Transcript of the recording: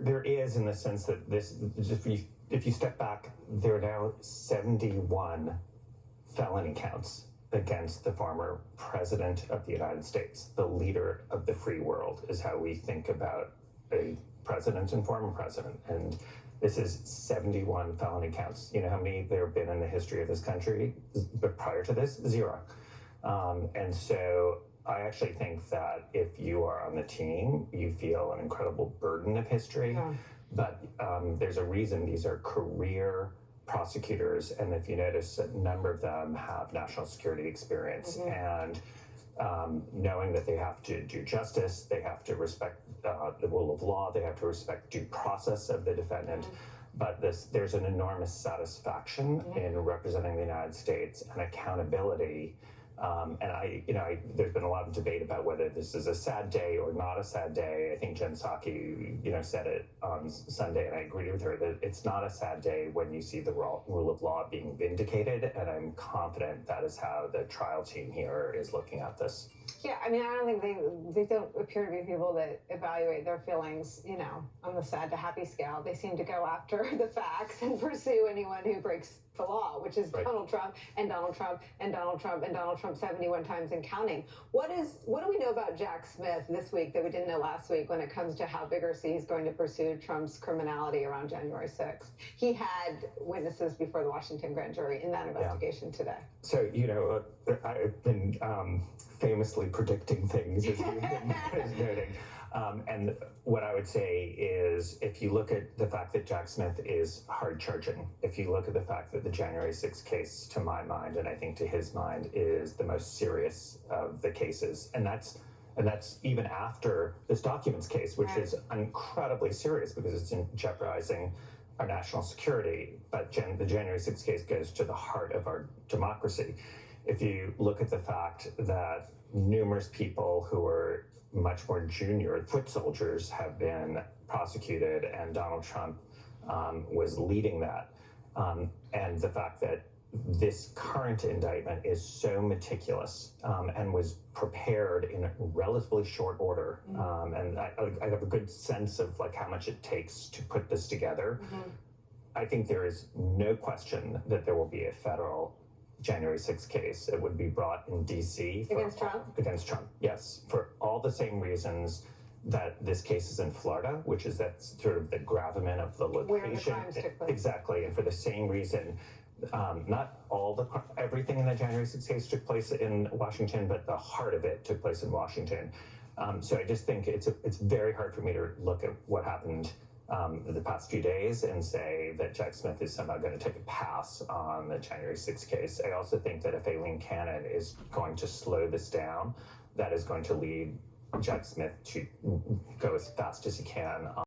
there is, in the sense that this, if you step back, there are now 71 felony counts against the former president of the United States. The leader of the free world is how we think about a president and former president. And this is 71 felony counts. You know how many there have been in the history of this country? But prior to this, 0. And so I actually think that if you are on the team, you feel an incredible burden of history. Yeah. But there's a reason these are career prosecutors, and if you notice, a number of them have national security experience. And knowing that they have to do justice, they have to respect the rule of law, they have to respect due process of the defendant. But there's an enormous satisfaction in representing the United States and accountability. And there's been a lot of debate about whether this is a sad day or not a sad day. I think Jen Psaki, said it on Sunday, and I agree with her that it's not a sad day when you see the rule of law being vindicated. And I'm confident that is how the trial team here is looking at this. Yeah, I mean, I don't think they don't appear to be people that evaluate their feelings, on the sad to happy scale. They seem to go after the facts and pursue anyone who breaks the law, which is right. Donald Trump and Donald Trump and Donald Trump and Donald Trump 71 times and counting. What do we know about Jack Smith this week that we didn't know last week when it comes to how vigorously he's going to pursue Trump's criminality around January 6th? He had witnesses before the Washington grand jury in that investigation today. So, I've been famously predicting things, as you've been noting. And what I would say is, if you look at the fact that Jack Smith is hard charging, if you look at the fact that the January 6th case, to my mind, and I think to his mind, is the most serious of the cases, and that's even after this documents case, which is incredibly serious because it's jeopardizing our national security. But the January 6th case goes to the heart of our democracy. If you look at the fact that numerous people who are much more junior foot soldiers have been prosecuted, and Donald Trump was leading that, and the fact that this current indictment is so meticulous and was prepared in relatively short order, and I have a good sense of how much it takes to put this together. I think there is no question that there will be a federal January 6th case. It would be brought in D.C. Against Trump? Against Trump, yes, for all the same reasons that this case is in Florida, which is that sort of the gravamen of the location. Where the crimes took place. Exactly, and for the same reason, not everything in the January 6th case took place in Washington, but the heart of it took place in Washington. So I just think it's very hard for me to look at what happened the past few days and say that Jack Smith is somehow going to take a pass on the January 6th case. I also think that if Aileen Cannon is going to slow this down, that is going to lead Jack Smith to go as fast as he can